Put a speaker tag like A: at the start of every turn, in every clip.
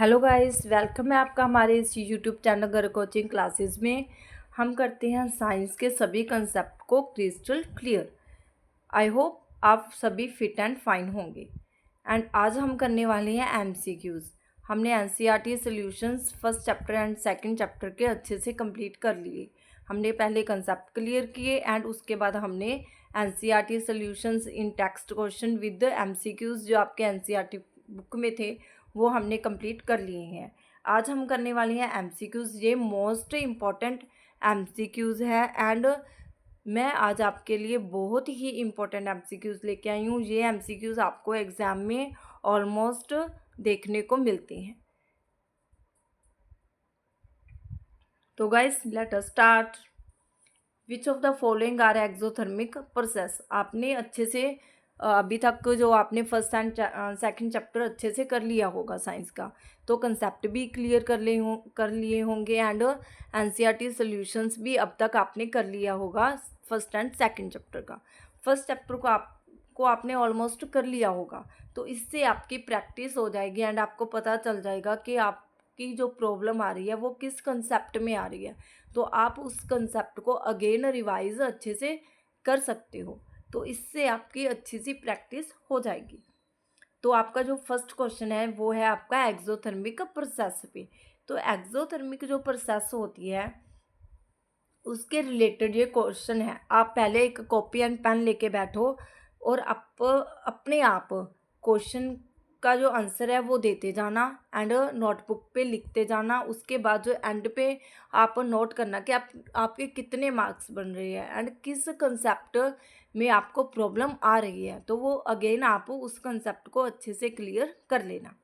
A: Hello guys, welcome है आपका हमारे इस यूट्यूब चैनल घर कोचिंग क्लासेस में। हम करते हैं साइंस के सभी कंसेप्ट को क्रिस्टल क्लियर। आई होप आप सभी फिट एंड फाइन होंगे। एंड आज हम करने वाले हैं एमसीक्यूज़। हमने NCERT solutions first chapter and second chapter के अच्छे से कंप्लीट कर लिए। हमने पहले कंसेप्ट क्लियर किए एंड उसके बाद हमने NCERT solutions in text question with MCQs जो आपके एनसीईआरटी बुक में थे वो हमने कंप्लीट कर लिए हैं। आज हम करने वाले हैं एमसीक्यूज़। ये मोस्ट इम्पॉर्टेंट एमसीक्यूज़ है एंड मैं आज आपके लिए बहुत ही इम्पोर्टेंट एमसीक्यूज़ लेके आई हूँ। ये एमसीक्यूज़ आपको एग्ज़ाम में ऑलमोस्ट देखने को मिलते हैं। तो guys let us start. Which of the following are exothermic process. आपने अच्छे से अभी तक जो आपने फर्स्ट एंड सेकंड चैप्टर अच्छे से कर लिया होगा साइंस का, तो कंसेप्ट भी क्लियर कर लिए होंगे एंड एनसीईआरटी सॉल्यूशंस भी अब तक आपने कर लिया होगा फर्स्ट एंड सेकंड चैप्टर का। फर्स्ट चैप्टर को आपने ऑलमोस्ट कर लिया होगा, तो इससे आपकी प्रैक्टिस हो जाएगी एंड आपको पता चल जाएगा कि आपकी जो प्रॉब्लम आ रही है वो किस कंसेप्ट में आ रही है, तो आप उस कंसेप्ट को अगेन रिवाइज अच्छे से कर सकते हो। तो इससे आपकी अच्छी सी प्रैक्टिस हो जाएगी। तो आपका जो फर्स्ट क्वेश्चन है वो है आपका एक्सोथर्मिक प्रोसेस पे। तो एक्सोथर्मिक जो प्रोसेस होती है उसके रिलेटेड ये क्वेश्चन है। आप पहले एक कॉपी एंड पेन लेके बैठो और आप अपने आप क्वेश्चन का जो आंसर है वो देते जाना एंड नोटबुक पे लिखते जाना। उसके बाद जो एंड पे आप नोट करना कि आपके कितने मार्क्स बन रहे हैं एंड किस कंसेप्ट में आपको प्रॉब्लम आ रही है, तो वो अगेन आप उस कंसेप्ट को अच्छे से क्लियर कर लेना।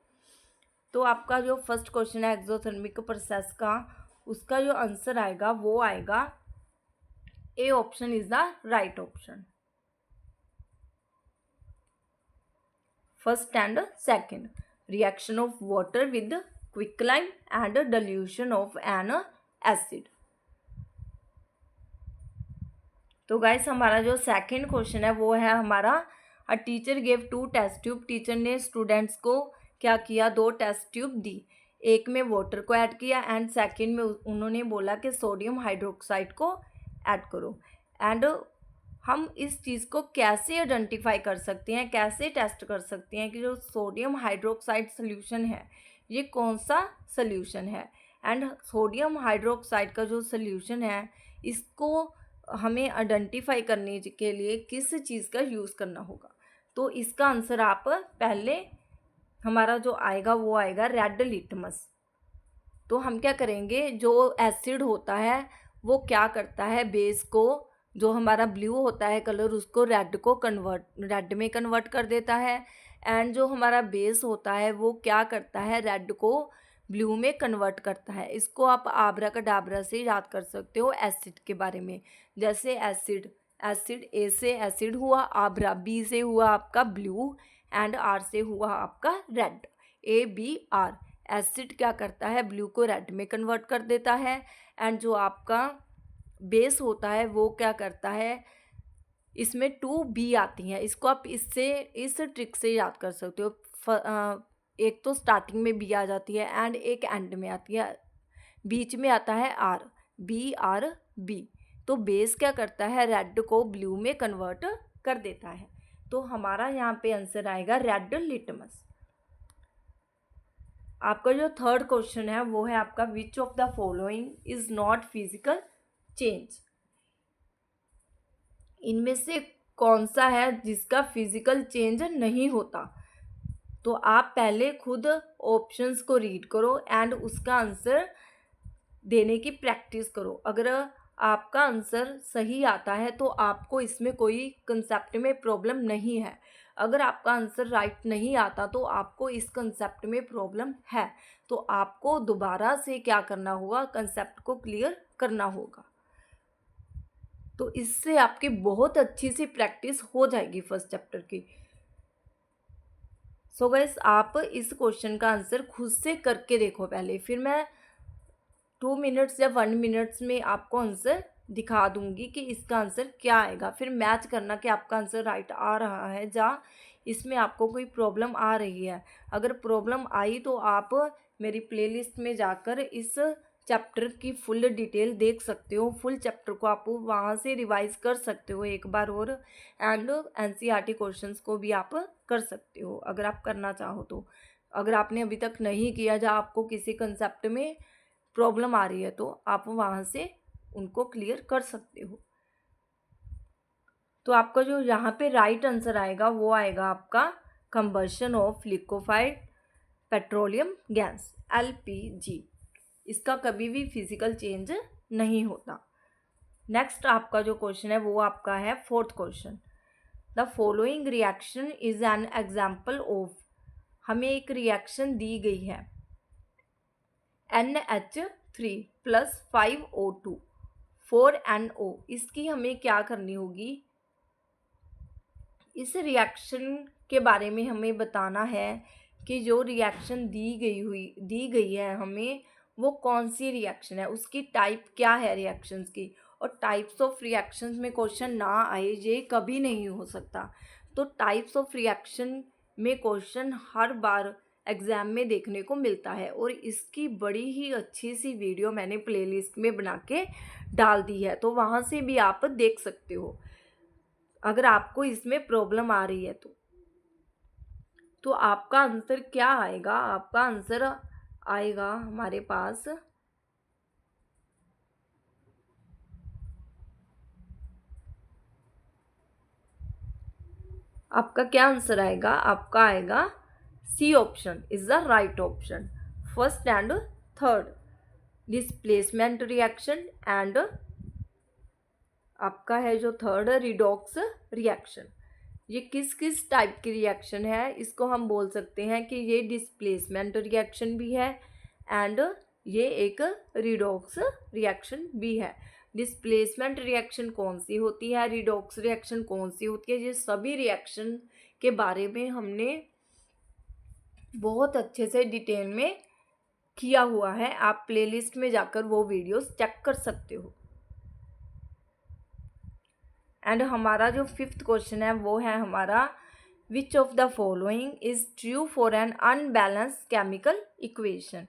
A: तो आपका जो फर्स्ट क्वेश्चन है एक्सोथर्मिक प्रोसेस का, उसका जो आंसर आएगा वो आएगा A option is the right option. First and second, reaction of water with quicklime and dilution of an acid. तो गाइस हमारा जो सेकंड क्वेश्चन है वो है हमारा uh teacher gave 2 test tube. Teacher ने स्टूडेंट्स को क्या किया, 2 टेस्ट ट्यूब दी। एक में वाटर को ऐड किया एंड सेकंड में उन्होंने बोला कि सोडियम हाइड्रोक्साइड को ऐड करो। एंड हम इस चीज़ को कैसे आइडेंटिफाई कर सकते हैं, कैसे टेस्ट कर सकते हैं कि जो सोडियम हाइड्रोक्साइड सोल्यूशन है ये कौन सा सोल्यूशन है। एंड सोडियम हाइड्रोक्साइड का जो सोल्यूशन है इसको हमें आइडेंटिफाई करने के लिए किस चीज़ का यूज़ करना होगा। तो इसका आंसर आप पहले हमारा जो आएगा वो आएगा रेड लिटमस। तो हम क्या करेंगे, जो एसिड होता है वो क्या करता है, बेस को जो हमारा ब्लू होता है कलर उसको रेड में कन्वर्ट कर देता है एंड जो हमारा बेस होता है वो क्या करता है, रेड को ब्लू में कन्वर्ट करता है। इसको आप आबरा कडाबरा से याद कर सकते हो एसिड के बारे में। जैसे एसिड ए से एसिड हुआ, आबरा बी से हुआ आपका ब्लू एंड आर से हुआ आपका रेड। ABR एसिड क्या करता है, ब्लू को रेड में कन्वर्ट कर देता है एंड जो आपका बेस होता है वो क्या करता है, इसमें 2B आती हैं। इसको आप इस ट्रिक से याद कर सकते हो। एक तो स्टार्टिंग में B आ जाती है एंड एक एंड में आती है, बीच में आता है R, BRB। तो बेस क्या करता है, रेड को ब्लू में कन्वर्ट कर देता है। तो हमारा यहाँ पे आंसर आएगा रेड लिटमस। आपका जो थर्ड क्वेश्चन है वो है आपका विच of the following is not physical change. इनमें से कौन सा है जिसका फिजिकल चेंज नहीं होता। तो आप पहले खुद ऑप्शंस को रीड करो एंड उसका आंसर देने की प्रैक्टिस करो। अगर आपका आंसर सही आता है तो आपको इसमें कोई कंसेप्ट में प्रॉब्लम नहीं है। अगर आपका आंसर राइट नहीं आता तो आपको इस कंसेप्ट में प्रॉब्लम है। तो आपको दोबारा से क्या करना होगा, कंसेप्ट को क्लियर करना होगा। तो इससे आपकी बहुत अच्छी सी प्रैक्टिस हो जाएगी फर्स्ट चैप्टर की। सो गाइस आप इस क्वेश्चन का आंसर खुद से करके देखो पहले, फिर मैं 2 मिनट्स या 1 मिनट्स में आपको आंसर दिखा दूंगी कि इसका आंसर क्या आएगा। फिर मैच करना कि आपका आंसर राइट आ रहा है या इसमें आपको कोई प्रॉब्लम आ रही है। अगर प्रॉब्लम आई तो आप मेरी प्लेलिस्ट में जाकर इस चैप्टर की फुल डिटेल देख सकते हो। फुल चैप्टर को आप वहाँ से रिवाइज कर सकते हो एक बार और, एंड एनसीईआरटी क्वेश्चंस को भी आप कर सकते हो अगर आप करना चाहो तो। अगर आपने अभी तक नहीं किया, या आपको किसी कंसेप्ट में प्रॉब्लम आ रही है, तो आप वहाँ से उनको क्लियर कर सकते हो। तो आपका जो यहाँ पे राइट आंसर आएगा वो आएगा आपका combustion of liquefied petroleum gas, LPG. इसका कभी भी फिजिकल चेंज नहीं होता। नेक्स्ट आपका जो क्वेश्चन है वो आपका है fourth question. The following reaction is an example of, हमें एक रिएक्शन दी गई है NH3 प्लस 5O2 4NO। इसकी हमें क्या करनी होगी, इस रिएक्शन के बारे में हमें बताना है कि जो रिएक्शन दी गई है हमें, वो कौन सी रिएक्शन है, उसकी टाइप क्या है रिएक्शंस की। और टाइप्स ऑफ रिएक्शंस में क्वेश्चन ना आए ये कभी नहीं हो सकता। तो टाइप्स ऑफ रिएक्शन में क्वेश्चन हर बार एग्ज़ाम में देखने को मिलता है, और इसकी बड़ी ही अच्छी सी वीडियो मैंने प्लेलिस्ट में बना के डाल दी है, तो वहाँ से भी आप देख सकते हो अगर आपको इसमें प्रॉब्लम आ रही है तो। आपका आंसर क्या आएगा, आपका आंसर आएगा हमारे पास आपका क्या आंसर आएगा, आपका आएगा C option is the right option. First and third, displacement reaction, and आपका है जो थर्ड रिडॉक्स रिएक्शन। ये किस किस टाइप की रिएक्शन है, इसको हम बोल सकते हैं कि ये डिस्प्लेसमेंट रिएक्शन भी है एंड ये एक रिडॉक्स रिएक्शन भी है। डिस्प्लेसमेंट रिएक्शन कौन सी होती है, रिडॉक्स रिएक्शन कौन सी होती है, ये सभी रिएक्शन के बारे में हमने बहुत अच्छे से डिटेल में किया हुआ है। आप प्लेलिस्ट में जाकर वो वीडियोस चेक कर सकते हो। एंड हमारा जो फिफ्थ क्वेश्चन है वो है हमारा, which of the following is true for an unbalance chemical equation.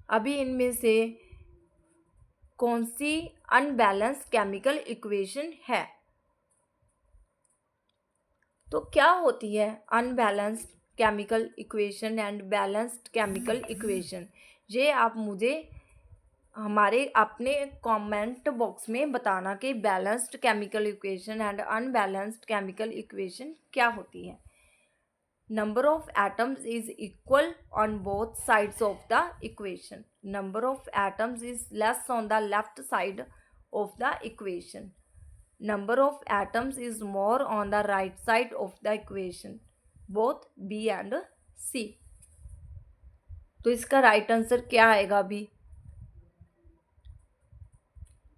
A: अभी इनमें से कौन सी अनबैलेंस केमिकल इक्वेशन है। तो क्या होती है unbalanced chemical equation and balanced chemical equation, ये आप मुझे हमारे अपने कमेंट बॉक्स में बताना कि balanced chemical equation and unbalanced chemical equation क्या होती है। Number of atoms is equal on both sides of the equation. Number of atoms is less on the left side of the equation. Number of atoms is more on the right side of the equation. Both B and C. तो इसका right answer क्या आएगा अभी,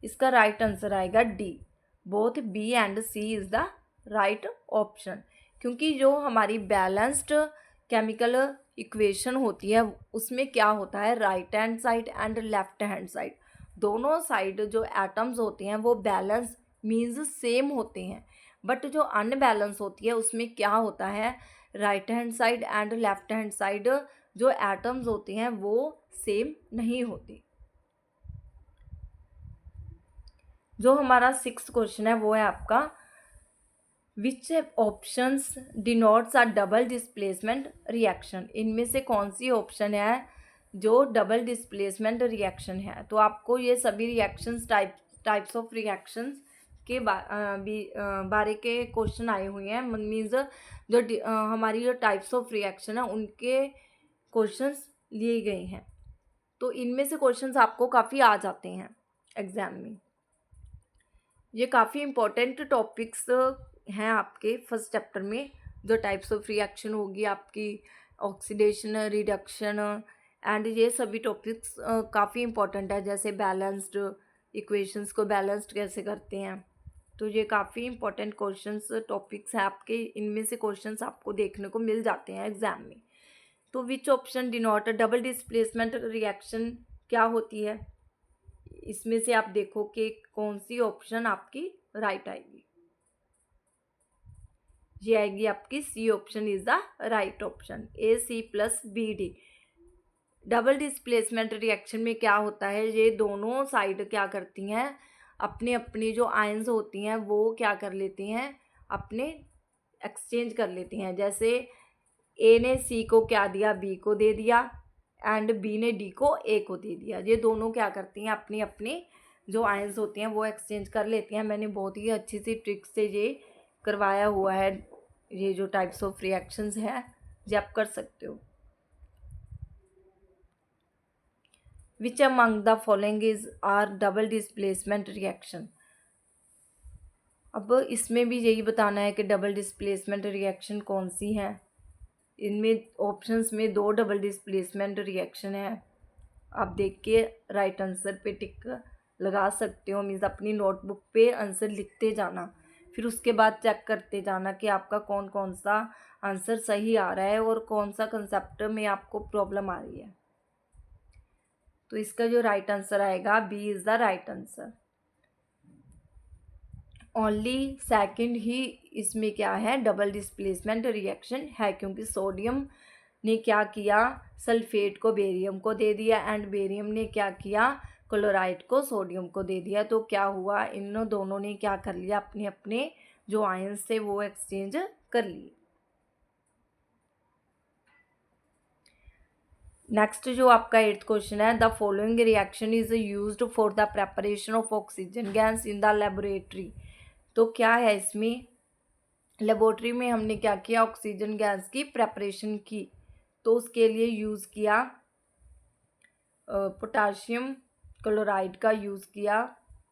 A: इसका right answer आएगा D, both B and C is the right option. क्योंकि जो हमारी बैलेंस्ड केमिकल इक्वेशन होती है उसमें क्या होता है, right hand side and left hand side दोनों साइड जो एटम्स होते हैं वो बैलेंस मीन्स सेम होते हैं। बट जो अनबैलेंस होती है उसमें क्या होता है, right hand side and left hand side जो एटम्स होते हैं वो सेम नहीं होते। जो हमारा सिक्स्थ क्वेश्चन है वो है आपका, which options denotes a double displacement reaction. इनमें से कौन सी ऑप्शन है जो डबल डिस्प्लेसमेंट रिएक्शन है। तो आपको ये सभी रिएक्शंस टाइप्स ऑफ रिएक्शंस के बारे के क्वेश्चन आए हुए हैं। मीन्स जो हमारी जो टाइप्स ऑफ रिएक्शन है उनके क्वेश्चंस लिए गए हैं। तो इनमें से क्वेश्चंस आपको काफ़ी आ जाते हैं एग्जाम में। ये काफ़ी इम्पोर्टेंट टॉपिक्स हैं आपके फर्स्ट चैप्टर में। जो टाइप्स ऑफ रिएक्शन होगी आपकी, ऑक्सीडेशन, रिडक्शन, एंड ये सभी टॉपिक्स काफ़ी इम्पोर्टेंट है। जैसे बैलेंस्ड इक्वेशंस को बैलेंस्ड कैसे करते हैं, तो ये काफ़ी इम्पोर्टेंट क्वेश्चंस टॉपिक्स हैं आपके। इनमें से क्वेश्चंस आपको देखने को मिल जाते हैं एग्जाम में। तो which option denote double displacement reaction क्या होती है, इसमें से आप देखो कि कौन सी ऑप्शन आपकी राइट आएगी। ये आएगी आपकी C option is the right option, AC+BD। Double displacement reaction में क्या होता है, ये दोनों साइड क्या करती हैं, अपनी अपनी जो आयंस होती हैं वो क्या कर लेती हैं, अपने एक्सचेंज कर लेती हैं। जैसे ए ने सी को क्या दिया, बी को दे दिया, एंड बी ने डी को ए को दे दिया। ये दोनों क्या करती हैं, अपनी अपनी जो आयंस होती हैं वो एक्सचेंज कर लेती हैं। मैंने बहुत ही अच्छी सी ट्रिक से ये करवाया हुआ है। ये जो टाइप्स ऑफ रिएक्शंस है ये आप कर सकते हो। Which among the following is are double displacement reaction. अब इसमें भी यही बताना है कि डबल डिस्प्लेसमेंट रिएक्शन कौन सी है। इनमें ऑप्शंस में 2 डबल डिस्प्लेसमेंट रिएक्शन है। आप देख के राइट आंसर पे टिक लगा सकते हो। मीन्स अपनी नोटबुक पे आंसर लिखते जाना, फिर उसके बाद चेक करते जाना कि आपका कौन कौन सा आंसर सही आ रहा है और कौन सा कंसेप्ट में आपको प्रॉब्लम आ रही है। तो इसका जो राइट आंसर आएगा, B is the right answer. Only second ही इसमें क्या है, डबल डिस्प्लेसमेंट रिएक्शन है, क्योंकि सोडियम ने क्या किया, सल्फेट को बेरियम को दे दिया, एंड बेरियम ने क्या किया, क्लोराइड को सोडियम को दे दिया। तो क्या हुआ, इन दोनों ने क्या कर लिया, अपने अपने जो आयंस थे वो एक्सचेंज कर लिए। नेक्स्ट जो आपका 8th क्वेश्चन है, the following reaction is used for the preparation of oxygen gas in the laboratory. तो क्या है, इसमें लेबोरेटरी में हमने क्या किया, ऑक्सीजन गैस की प्रेपरेशन की। तो उसके लिए यूज़ किया पोटाशियम क्लोराइड का यूज़ किया।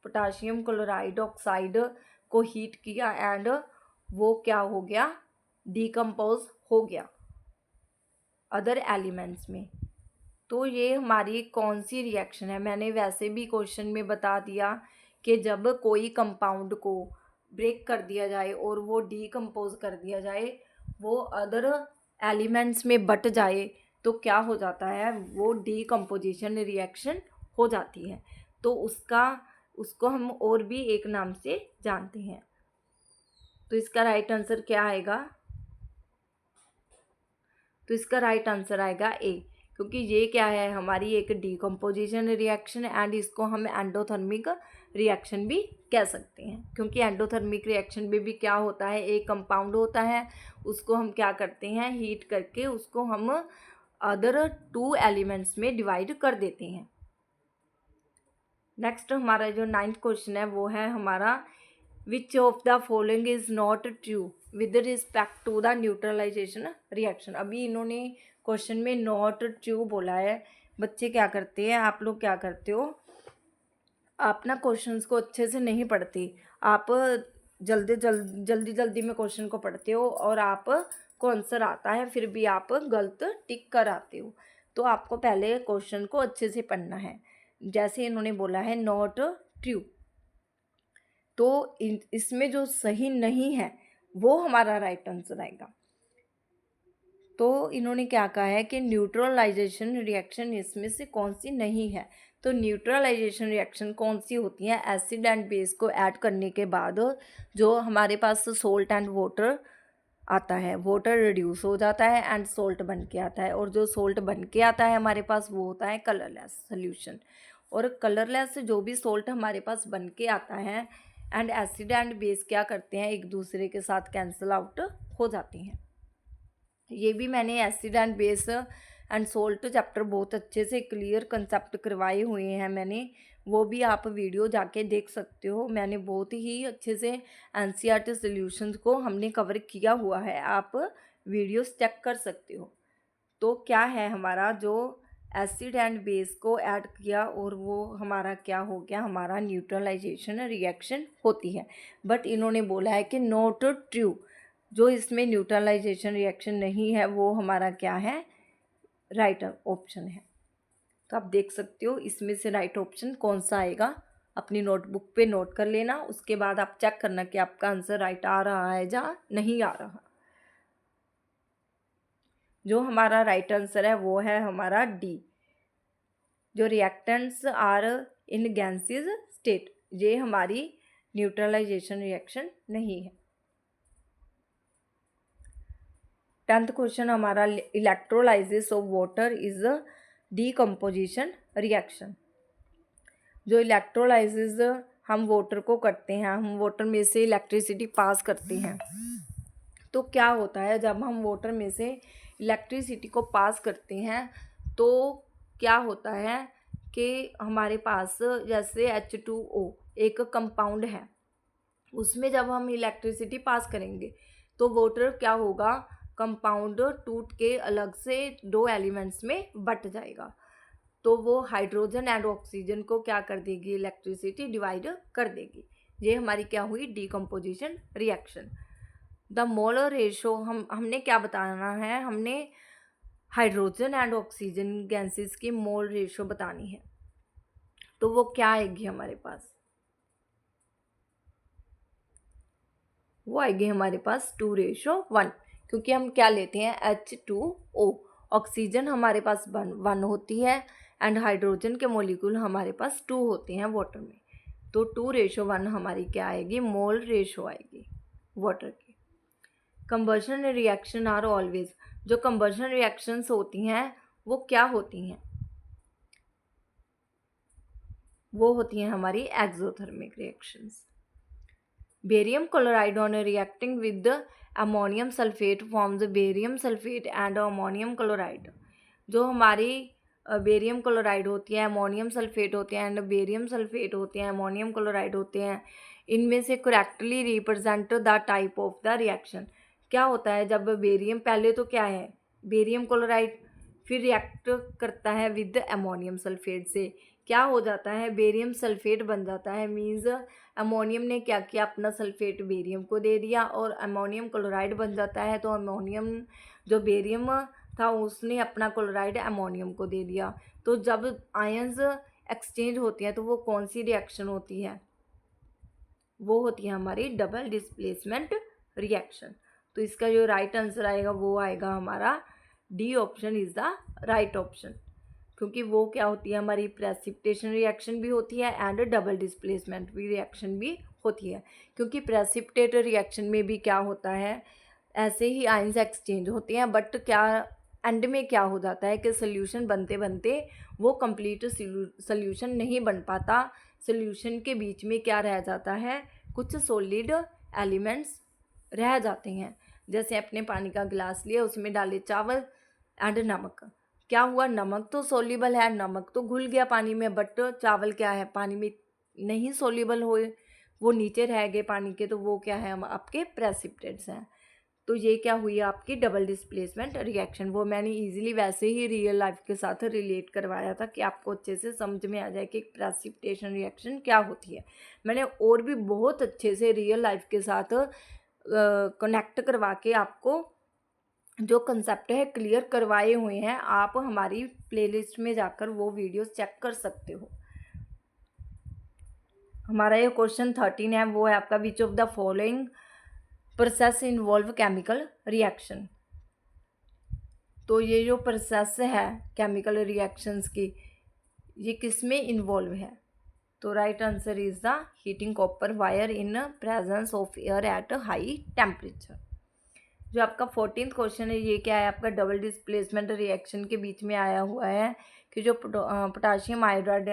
A: पोटाशियम क्लोराइड ऑक्साइड को हीट किया एंड वो क्या हो गया, डिकम्पोज हो गया अदर एलिमेंट्स में। तो ये हमारी कौन सी रिएक्शन है। मैंने वैसे भी क्वेश्चन में बता दिया कि जब कोई कंपाउंड को ब्रेक कर दिया जाए और वो डीकम्पोज कर दिया जाए, वो अदर एलिमेंट्स में बट जाए, तो क्या हो जाता है, वो डीकम्पोजिशन रिएक्शन हो जाती है। तो उसको हम और भी एक नाम से जानते हैं। तो इसका राइट आंसर क्या आएगा, तो इसका राइट आंसर आएगा ए, क्योंकि ये क्या है, हमारी एक डीकम्पोजिशन रिएक्शन है एंड इसको हम एंडोथर्मिक रिएक्शन भी कह सकते हैं। क्योंकि एंडोथर्मिक रिएक्शन में भी क्या होता है, एक कंपाउंड होता है, उसको हम क्या करते हैं, हीट करके उसको हम अदर 2 एलिमेंट्स में डिवाइड कर देते हैं। नेक्स्ट हमारा जो 9th क्वेश्चन है वो है हमारा, which of the following is not true with respect to the neutralization reaction. अभी इन्होंने क्वेश्चन में नॉट ट्रू बोला है। बच्चे क्या करते हैं, आप लोग क्या करते हो, आप ना क्वेश्चंस को अच्छे से नहीं पढ़ते, आप जल्दी में क्वेश्चन को पढ़ते हो और आप को आंसर आता है फिर भी आप गलत टिक कर आते हो। तो आपको पहले क्वेश्चन को अच्छे से पढ़ना है। जैसे इन्होंने बोला है नॉट ट्रू, तो इसमें जो सही नहीं है वो हमारा राइट आंसर आएगा। तो इन्होंने क्या कहा है कि न्यूट्रलाइजेशन रिएक्शन इसमें से कौन सी नहीं है। तो न्यूट्रलाइजेशन रिएक्शन कौन सी होती है, एसिड एंड बेस को ऐड करने के बाद जो हमारे पास सोल्ट एंड वाटर आता है, वाटर रिड्यूस हो जाता है एंड सोल्ट बन के आता है, और जो सोल्ट बन के आता है हमारे पास वो होता है कलरलेस सोल्यूशन। और कलरलेस जो भी सोल्ट हमारे पास बन के आता है एंड एसिड एंड बेस क्या करते हैं, एक दूसरे के साथ कैंसिल आउट हो जाते हैं। ये भी मैंने acid and base and salt chapter बहुत अच्छे से क्लियर कंसेप्ट करवाए हुए हैं मैंने, वो भी आप वीडियो जाके देख सकते हो। मैंने बहुत ही अच्छे से एनसीईआरटी सॉल्यूशंस को हमने कवर किया हुआ है, आप वीडियोस चेक कर सकते हो। तो क्या है हमारा, जो एसिड एंड बेस को ऐड किया और वो हमारा क्या हो गया, हमारा न्यूट्रलाइजेशन रिएक्शन होती है। बट इन्होंने बोला है कि नॉट ट्रू, जो इसमें न्यूट्रलाइजेशन रिएक्शन नहीं है वो हमारा क्या है, राइट ऑप्शन है। तो आप देख सकते हो इसमें से राइट ऑप्शन कौन सा आएगा, अपनी नोटबुक पे नोट कर लेना, उसके बाद आप चेक करना कि आपका आंसर राइट आ रहा है या नहीं आ रहा। जो हमारा राइट आंसर है वो है हमारा डी, जो reactants are in gases state, ये हमारी न्यूट्रलाइजेशन रिएक्शन नहीं है। 10th क्वेश्चन हमारा electrolysis of water is a decomposition reaction. जो इलेक्ट्रोलाइसिस हम वाटर को करते हैं, हम वाटर में से इलेक्ट्रिसिटी पास करते हैं, तो क्या होता है जब हम वाटर में से इलेक्ट्रिसिटी को पास करते हैं तो क्या होता है कि हमारे पास जैसे H2O एक कंपाउंड है, उसमें जब हम इलेक्ट्रिसिटी पास करेंगे तो वाटर क्या होगा, कंपाउंड टूट के अलग से दो एलिमेंट्स में बट जाएगा, तो वो हाइड्रोजन एंड ऑक्सीजन को क्या कर देगी, इलेक्ट्रिसिटी डिवाइड कर देगी। ये हमारी क्या हुई, decomposition reaction. The molar ratio हमने क्या बताना है, हमने हाइड्रोजन एंड ऑक्सीजन गैसेस की मोल रेशो बतानी है, तो वो क्या आएगी हमारे पास, वो आएगी हमारे पास 2:1, क्योंकि हम क्या लेते हैं H2O, ऑक्सीजन हमारे पास 1 होती है एंड हाइड्रोजन के मॉलिक्यूल हमारे पास 2 होते हैं वाटर में, तो 2:1 हमारी क्या आएगी, मोल रेशो आएगी वाटर की। कंबशन रिएक्शन आर ऑलवेज, जो कंबशन रिएक्शंस होती हैं वो क्या होती हैं, वो होती हैं हमारी exothermic reactions. Barium chloride on reacting with ammonium sulphate forms barium sulphate and ammonium chloride. जो हमारी बेरियम क्लोराइड होती है, अमोनियम सल्फेट होते हैं एंड बेरियम सल्फेट होते हैं, अमोनियम क्लोराइड होते हैं, इनमें से correctly represent the type of the reaction. क्या होता है जब बेरियम, पहले तो क्या है बेरियम क्लोराइड, फिर रिएक्ट करता है विद अमोनियम सल्फेट से, क्या हो जाता है, बेरियम सल्फेट बन जाता है। मीन्स अमोनियम ने क्या किया, अपना सल्फेट बेरियम को दे दिया और अमोनियम क्लोराइड बन जाता है, तो अमोनियम जो बेरियम था उसने अपना क्लोराइड अमोनियम को दे दिया। तो जब आयंस एक्सचेंज होती हैं तो वो कौन सी रिएक्शन होती है, वो होती है हमारी डबल डिस्प्लेसमेंट रिएक्शन। तो इसका जो राइट आंसर आएगा वो आएगा हमारा D option is the right option, क्योंकि वो क्या होती है, हमारी प्रेसिपिटेशन रिएक्शन भी होती है एंड डबल डिस्प्लेसमेंट भी रिएक्शन भी होती है। क्योंकि प्रेसिपिटेट रिएक्शन में भी क्या होता है, ऐसे ही आयंस एक्सचेंज होते हैं, बट क्या एंड में क्या हो जाता है कि सोल्यूशन बनते बनते वो कंप्लीट सोल्यूशन नहीं बन पाता, सोल्यूशन के बीच में क्या रह जाता है, कुछ सॉलिड एलिमेंट्स रह जाते हैं। जैसे अपने पानी का गिलास लिया, उसमें डाले चावल एंड नमक, क्या हुआ, नमक तो सोल्यूबल है, नमक तो घुल गया पानी में, बट चावल क्या है, पानी में नहीं सोल्यूबल हुए, वो नीचे रह गए पानी के, तो वो क्या है, हम आपके प्रेसिपिटेट्स हैं। तो ये क्या हुई आपकी डबल डिस्प्लेसमेंट रिएक्शन। वो मैंने इजीली वैसे ही रियल लाइफ के साथ रिलेट करवाया था कि आपको अच्छे से समझ में आ जाए कि प्रेसिपिटेशन रिएक्शन क्या होती है। मैंने और भी बहुत अच्छे से रियल लाइफ के साथ कनेक्ट करवा के आपको जो कंसेप्ट है क्लियर करवाए हुए हैं। आप हमारी प्लेलिस्ट में जाकर वो वीडियोस चेक कर सकते हो। हमारा ये क्वेश्चन 13 है, वो है आपका विच of the following process involve chemical reaction. तो ये जो प्रोसेस है केमिकल रिएक्शंस की, ये किस में इन्वॉल्व है, तो right answer is the heating copper wire in presence of air at high temperature. जो आपका 14th क्वेश्चन है, ये क्या है, आपका डबल डिस्प्लेसमेंट रिएक्शन के बीच में आया हुआ है कि जो potassium iodide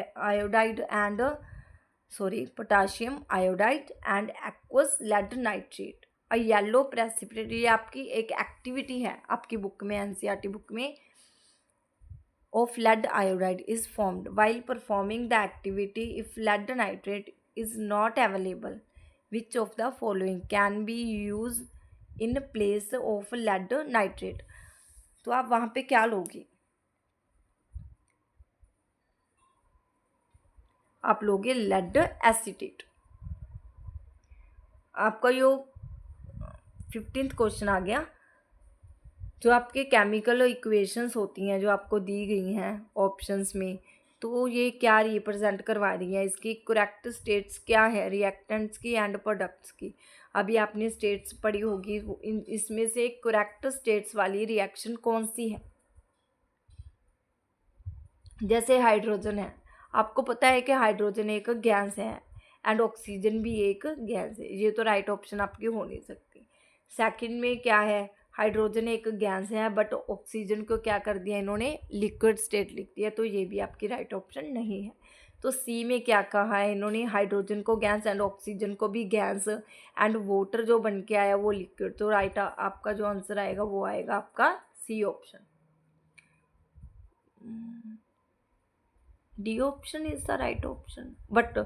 A: and aqueous lead nitrate a yellow precipitate, ये आपकी एक एक्टिविटी है आपकी बुक में, एनसीईआरटी बुक में, of lead iodide is formed while performing the activity. If lead nitrate is not available, which of the following can be used in place of lead nitrate? तो आप वहाँ पे क्या लोगे, आप लोगे लेड एसीटेट। आपका यो 15th क्वेश्चन आ गया। जो आपके केमिकल इक्वेशंस होती हैं जो आपको दी गई हैं ऑप्शंस में, तो ये क्या रिप्रेजेंट करवा रही है, इसकी करेक्ट स्टेट्स क्या है रिएक्टेंट्स की एंड प्रोडक्ट्स की। अभी आपने स्टेट्स पढ़ी होगी, इसमें से करेक्ट स्टेट्स वाली रिएक्शन कौन सी है। जैसे हाइड्रोजन है, आपको पता है कि हाइड्रोजन एक गैस है एंड ऑक्सीजन भी एक गैस है, ये तो राइट ऑप्शन आपकी हो नहीं सकती। सेकंड में क्या है, हाइड्रोजन एक गैस है बट ऑक्सीजन को क्या कर दिया इन्होंने, लिक्विड स्टेट लिख दिया, तो ये भी आपकी राइट ऑप्शन नहीं है। तो सी में क्या कहा है इन्होंने, हाइड्रोजन को गैस एंड ऑक्सीजन को भी गैस एंड वाटर जो बन के आया वो लिक्विड। तो राइट आपका जो आंसर आएगा वो आएगा आपका C option. D option is the right option, but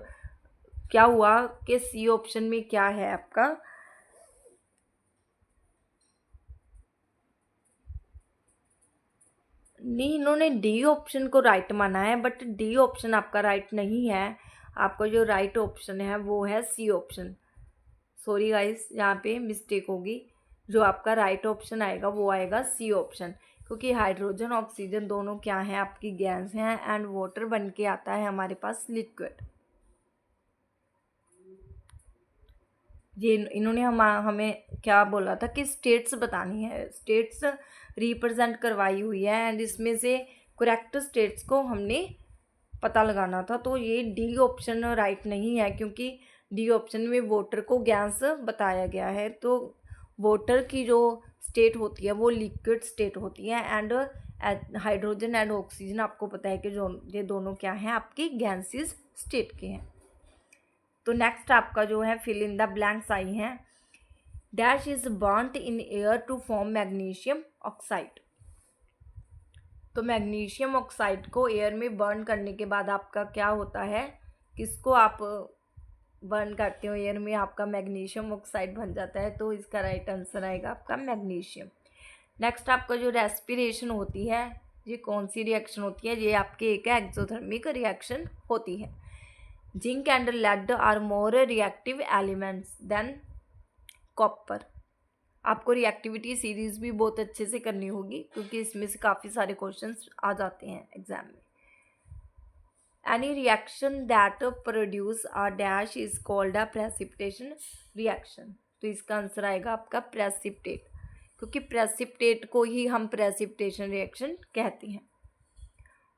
A: क्या हुआ कि सी ऑप्शन में क्या है आपका, नहीं इन्होंने डी ऑप्शन को राइट माना है बट डी ऑप्शन आपका राइट नहीं है। आपका जो राइट ऑप्शन है वो है सी ऑप्शन। सॉरी गाइस, यहाँ पे मिस्टेक होगी। जो आपका राइट ऑप्शन आएगा वो आएगा सी ऑप्शन, क्योंकि हाइड्रोजन ऑक्सीजन दोनों क्या है आपकी गैस हैं एंड वाटर बन के आता है हमारे पास लिक्विड। ये इन्होंने हमें क्या बोला था कि स्टेट्स बतानी है, स्टेट्स रिप्रेजेंट करवाई हुई है एंड इसमें से करेक्ट स्टेट्स को हमने पता लगाना था। तो ये डी ऑप्शन राइट नहीं है, क्योंकि डी ऑप्शन में वाटर को गैस बताया गया है। तो वाटर की जो स्टेट होती है वो लिक्विड स्टेट होती है एंड हाइड्रोजन एंड ऑक्सीजन आपको पता है कि जो ये दोनों क्या हैं आपकी गैसेस स्टेट के हैं। तो नेक्स्ट आपका जो है फिल इन द ब्लैंक्स आई हैं। Dash is burnt in air to form magnesium oxide. तो मैग्नीशियम ऑक्साइड को एयर में बर्न करने के बाद आपका क्या होता है, किसको आप बर्न करते हो एयर में, आपका मैग्नीशियम ऑक्साइड बन जाता है। तो इसका राइट आंसर आएगा आपका मैग्नीशियम। नेक्स्ट आपका जो रेस्पिरेशन होती है ये कौन सी रिएक्शन होती है, ये आपके एक एक्सोथर्मिक रिएक्शन होती है। Zinc and lead are more reactive elements than copper. आपको रिएक्टिविटी सीरीज भी बहुत अच्छे से करनी होगी, क्योंकि इसमें से काफ़ी सारे क्वेश्चंस आ जाते हैं एग्जाम में। Any reaction that produce a dash is called a precipitation reaction. तो इसका आंसर आएगा आपका प्रेसिपिटेट, क्योंकि प्रेसिपिटेट को ही हम प्रेसिपिटेशन रिएक्शन कहते हैं।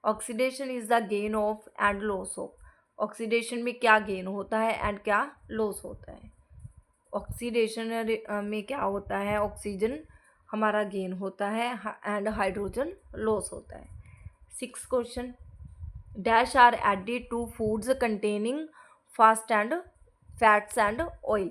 A: Oxidation is the gain of and loss of. Oxidation में क्या गेन होता है एंड क्या लॉस होता है। ऑक्सीडेशन में क्या होता है, ऑक्सीजन हमारा गेन होता है एंड हाइड्रोजन लॉस होता है। 6 question, dash are added to foods containing fast and fats and oil.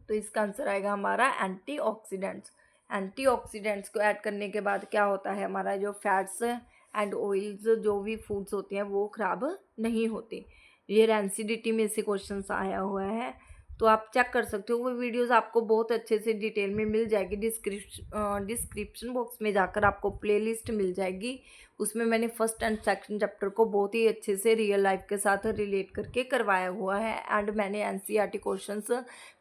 A: तो इसका आंसर आएगा हमारा एंटीऑक्सीडेंट्स। एंटीऑक्सीडेंट्स को ऐड करने के बाद क्या होता है, हमारा जो फैट्स एंड ऑयल्स जो भी फूड्स होते हैं वो खराब नहीं होते। ये रेंसिडिटी में से क्वेश्चन आया हुआ है, तो आप चेक कर सकते हो। वो वीडियोस आपको बहुत अच्छे से डिटेल में मिल जाएगी। डिस्क्रिप्शन बॉक्स में जाकर आपको प्लेलिस्ट मिल जाएगी, उसमें मैंने फर्स्ट एंड सेकंड चैप्टर को बहुत ही अच्छे से रियल लाइफ के साथ रिलेट करके करवाया हुआ है एंड मैंने एनसीईआरटी क्वेश्चंस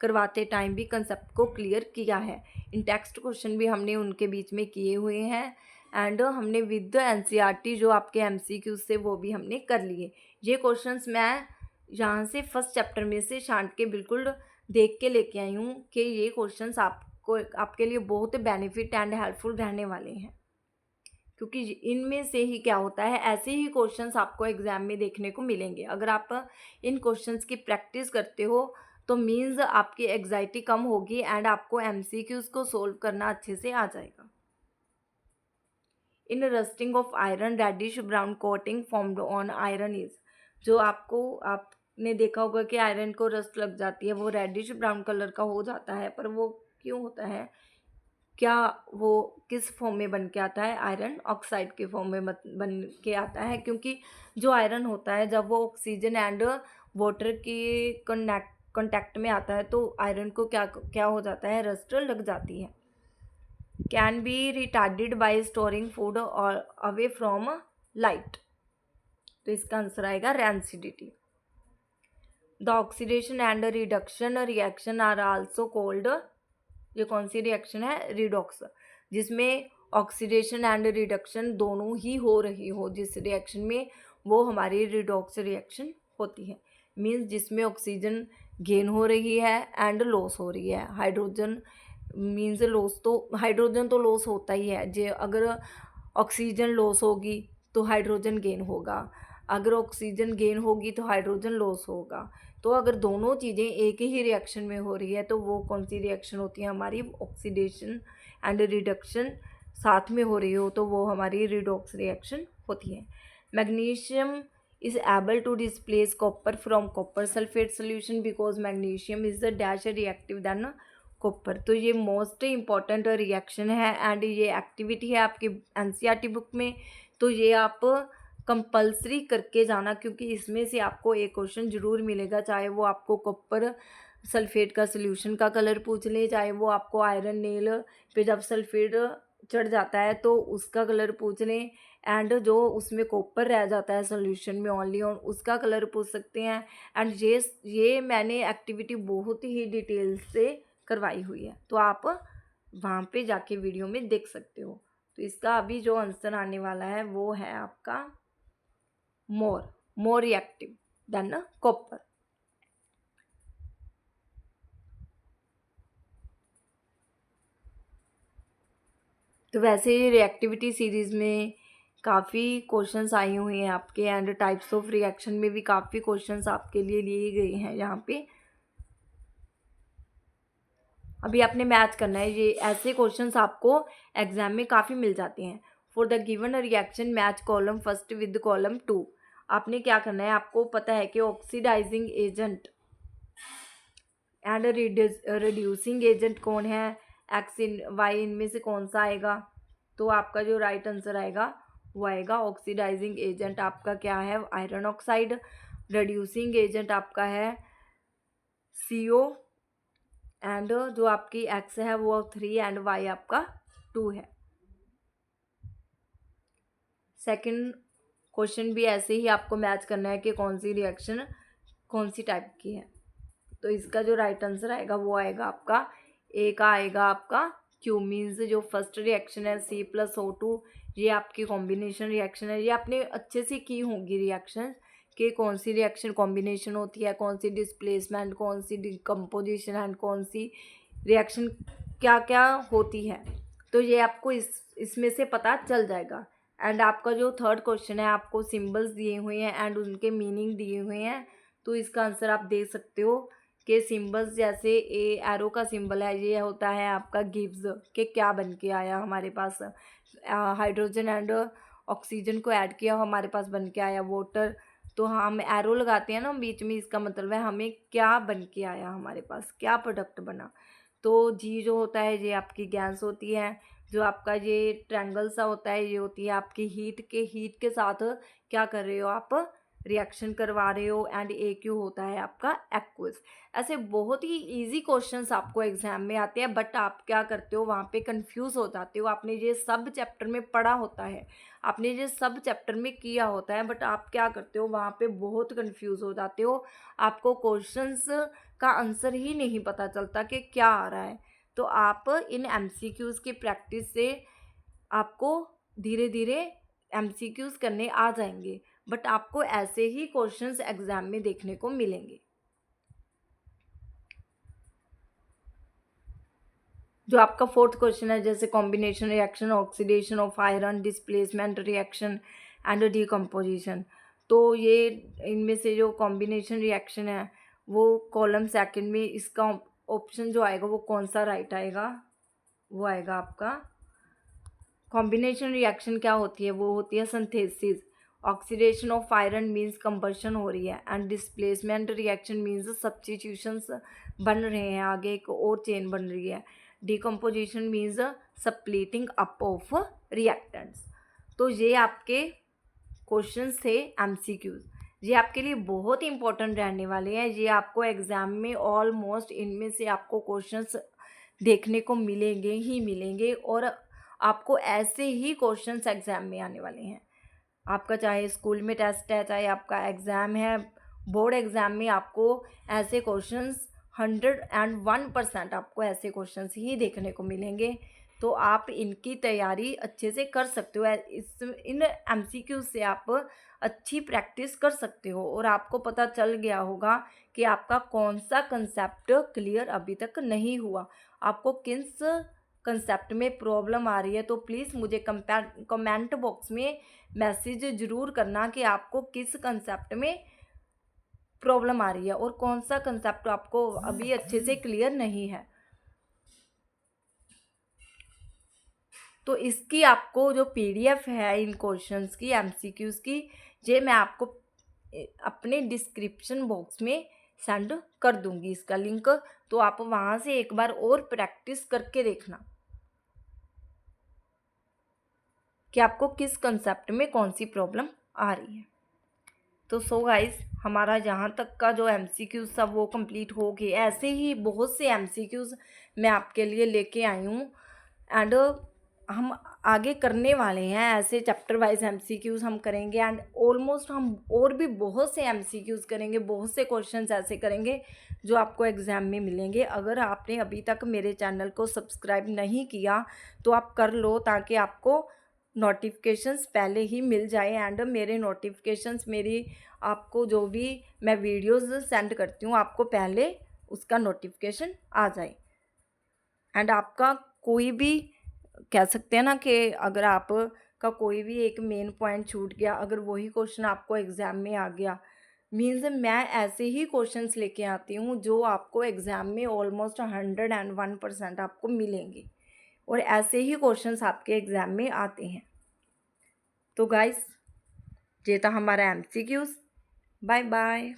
A: करवाते टाइम भी कंसेप्ट को क्लियर किया है। इन टेक्स्ट क्वेश्चन भी हमने उनके बीच में किए हुए हैं एंड हमने विद एनसीईआरटी जो आपके एमसीक्यू से वो भी हमने कर लिए। ये क्वेश्चंस मैं यहाँ से फर्स्ट चैप्टर में से छांट के बिल्कुल देख के लेके आई हूँ कि ये क्वेश्चंस आपको आपके लिए बहुत बेनिफिट एंड हेल्पफुल रहने वाले हैं, क्योंकि इनमें से ही क्या होता है, ऐसे ही क्वेश्चंस आपको एग्जाम में देखने को मिलेंगे। अगर आप इन क्वेश्चंस की प्रैक्टिस करते हो तो मीन्स आपकी एग्जाइटी कम होगी एंड आपको एमसीक्यूज को सोल्व करना अच्छे से आ जाएगा। In rusting of iron reddish brown coating formed on iron is. जो आपने देखा होगा कि आयरन को रस्ट लग जाती है, वो रेडिश ब्राउन कलर का हो जाता है, पर वो क्यों होता है, क्या वो किस फॉर्म में बन के आता है, आयरन ऑक्साइड के फॉर्म में बन के आता है। क्योंकि जो आयरन होता है जब वो ऑक्सीजन एंड वाटर के कॉन्टैक्ट में आता है तो आयरन को क्या हो जाता है, रस्ट लग जाती है। Can be retarded by storing food और अवे फ्रॉम लाइट। तो इसका आंसर आएगा rancidity. The oxidation and reduction reaction are also called. ये कौन सी रिएक्शन है, रिडॉक्स, जिसमें ऑक्सीडेशन एंड रिडक्शन दोनों ही हो रही हो। जिस रिएक्शन में वो हमारी रिडॉक्स रिएक्शन होती है, मीन्स जिसमें ऑक्सीजन गेन हो रही है एंड लॉस हो रही है। हाइड्रोजन मीन्स लॉस, तो हाइड्रोजन तो लॉस होता ही है। जे अगर ऑक्सीजन लॉस होगी तो हाइड्रोजन गेन होगा, अगर ऑक्सीजन गेन होगी तो हाइड्रोजन लॉस होगा। तो अगर दोनों चीज़ें एक ही रिएक्शन में हो रही है तो वो कौन सी रिएक्शन होती है, हमारी ऑक्सीडेशन एंड रिडक्शन साथ में हो रही हो तो वो हमारी रिडॉक्स रिएक्शन होती है। Magnesium is able to displace copper from copper sulfate solution because magnesium is the dash reactive than copper। तो ये मोस्ट इम्पॉर्टेंट रिएक्शन है एंड ये एक्टिविटी है आपकी एनसीईआरटी बुक में, तो ये आप कंपल्सरी करके जाना क्योंकि इसमें से आपको एक क्वेश्चन जरूर मिलेगा, चाहे वो आपको कॉपर सल्फेट का सोल्यूशन का कलर पूछ ले, चाहे वो आपको आयरन नेल पे जब सल्फेट चढ़ जाता है तो उसका कलर पूछ लें, एंड जो उसमें कॉपर रह जाता है सोल्यूशन में ओनली ऑन उसका कलर पूछ सकते हैं। एंड ये मैंने एक्टिविटी बहुत ही डिटेल से करवाई हुई है, तो आप वहाँ पे जाके वीडियो में देख सकते हो। तो इसका अभी जो आंसर आने वाला है वो है आपका मोर रिएक्टिव देन कॉपर। तो वैसे ही रिएक्टिविटी सीरीज़ में काफ़ी क्वेश्चंस आई हुई हैं आपके, एंड टाइप्स ऑफ रिएक्शन में भी काफ़ी क्वेश्चंस आपके लिए लिए गए हैं यहाँ पे। अभी आपने मैच करना है, ये ऐसे क्वेश्चंस आपको एग्जाम में काफ़ी मिल जाते हैं। For the given reaction match column first with column 2। आपने क्या करना है, आपको पता है कि oxidizing agent and reducing agent कौन है, एक्स इन वाई इनमें से कौन सा आएगा, तो आपका जो राइट आंसर आएगा वो आएगा ऑक्सीडाइजिंग एजेंट आपका क्या है, आयरन ऑक्साइड। रिड्यूसिंग एजेंट आपका है CO, एंड जो आपकी एक्स है वो 3 एंड वाई आपका 2 है। सेकंड क्वेश्चन भी ऐसे ही आपको मैच करना है कि कौन सी रिएक्शन कौन सी टाइप की है, तो इसका जो राइट आंसर आएगा वो आएगा आपका ए का आएगा आपका क्यू, मीन्स जो फर्स्ट रिएक्शन है C+O2, ये आपकी कॉम्बिनेशन रिएक्शन है। ये आपने अच्छे से की होंगी रिएक्शन कि कौन सी रिएक्शन कॉम्बिनेशन होती है, कौन सी डिस्प्लेसमेंट, कौन सी डिकम्पोजिशन एंड कौन सी रिएक्शन क्या क्या होती है, तो ये आपको इसमें से पता चल जाएगा। एंड आपका जो थर्ड क्वेश्चन है आपको सिंबल्स दिए हुए हैं एंड उनके मीनिंग दिए हुए हैं, तो इसका आंसर आप दे सकते हो कि सिंबल्स जैसे एरो का सिंबल है ये होता है आपका गिव्स, कि क्या बन के आया हमारे पास, हाइड्रोजन एंड ऑक्सीजन को ऐड किया हमारे पास बन के आया वाटर, तो हम एरो लगाते हैं ना बीच में, इसका मतलब है हमें क्या बन के आया, हमारे पास क्या प्रोडक्ट बना। तो जी जो होता है ये आपकी गैस होती है, जो आपका ये ट्रायंगल सा होता है ये होती है आपकी हीट के साथ क्या कर रहे हो आप रिएक्शन करवा रहे हो, एंड AQ होता है आपका एक्वस। ऐसे बहुत ही इजी क्वेश्चंस आपको एग्जाम में आते हैं, बट आप क्या करते हो वहाँ पे कंफ्यूज हो जाते हो। आपने ये सब चैप्टर में पढ़ा होता है, आपने ये सब चैप्टर में किया होता है, बट आप क्या करते हो वहाँ पे बहुत कंफ्यूज हो जाते हो, आपको क्वेश्चंस का आंसर ही नहीं पता चलता कि क्या आ रहा है। तो आप इन MCQs की प्रैक्टिस से आपको धीरे धीरे MCQs करने आ जाएंगे, बट आपको ऐसे ही क्वेश्चंस एग्जाम में देखने को मिलेंगे। जो आपका फोर्थ क्वेश्चन है जैसे combination reaction, oxidation of iron, displacement reaction and decomposition, तो ये इनमें से जो कॉम्बिनेशन रिएक्शन है वो कॉलम सेकंड में इसका ऑप्शन जो आएगा वो कौन सा राइट आएगा, वो आएगा आपका कॉम्बिनेशन रिएक्शन। क्या होती है, वो होती है synthesis. Oxidation of iron means combustion हो रही है, and displacement reaction means substitutions बन रहे हैं, आगे एक और चेन बन रही है। Decomposition means splitting up of reactants. तो ये आपके क्वेश्चंस थे MCQs, ये आपके लिए बहुत ही इंपॉर्टेंट रहने वाले हैं। ये आपको एग्जाम में ऑलमोस्ट इनमें से आपको क्वेश्चंस देखने को मिलेंगे ही मिलेंगे, और आपको ऐसे ही क्वेश्चंस एग्जाम में आने वाले हैं। आपका चाहे स्कूल में टेस्ट है, चाहे आपका एग्ज़ाम है, बोर्ड एग्ज़ाम में आपको ऐसे क्वेश्चंस 101% आपको ऐसे क्वेश्चंस ही देखने को मिलेंगे। तो आप इनकी तैयारी अच्छे से कर सकते हो, इन MCQ से आप अच्छी प्रैक्टिस कर सकते हो, और आपको पता चल गया होगा कि आपका कौन सा कंसेप्ट क्लियर अभी तक नहीं हुआ, आपको किस कंसेप्ट में प्रॉब्लम आ रही है। तो प्लीज़ मुझे कमेंट बॉक्स में मैसेज ज़रूर करना कि आपको किस कंसेप्ट में प्रॉब्लम आ रही है और कौन सा कंसेप्ट आपको अभी अच्छे से क्लियर नहीं है। तो इसकी आपको जो PDF है इन क्वेश्चंस की, MCQs की, ये मैं आपको अपने डिस्क्रिप्शन बॉक्स में सेंड कर दूंगी इसका लिंक। तो आप वहाँ से एक बार और प्रैक्टिस करके देखना कि आपको किस कंसेप्ट में कौन सी प्रॉब्लम आ रही है। तो सो गाइस, हमारा यहाँ तक का जो MCQs सब वो कंप्लीट हो गए। ऐसे ही बहुत से MCQs मैं आपके लिए लेके आई हूँ एंड हम आगे करने वाले हैं। ऐसे चैप्टर वाइज MCQs हम करेंगे एंड ऑलमोस्ट हम और भी बहुत से MCQs करेंगे, बहुत से क्वेश्चंस ऐसे करेंगे जो आपको एग्ज़ाम में मिलेंगे। अगर आपने अभी तक मेरे चैनल को सब्सक्राइब नहीं किया तो आप कर लो, ताकि आपको नोटिफिकेशंस पहले ही मिल जाए एंड मेरे नोटिफिकेशंस, मेरी आपको जो भी मैं वीडियोस सेंड करती हूँ आपको पहले उसका नोटिफिकेशन आ जाए। एंड आपका कोई भी कह सकते हैं ना कि अगर आपका कोई भी एक मेन पॉइंट छूट गया, अगर वही क्वेश्चन आपको एग्ज़ाम में आ गया, मीन्स मैं ऐसे ही क्वेश्चंस लेके आती हूँ जो आपको एग्ज़ाम में ऑलमोस्ट 101% आपको मिलेंगे, और ऐसे ही क्वेश्चंस आपके एग्ज़ाम में आते हैं। तो गाइस, ये था हमारा MCQs। Bye bye.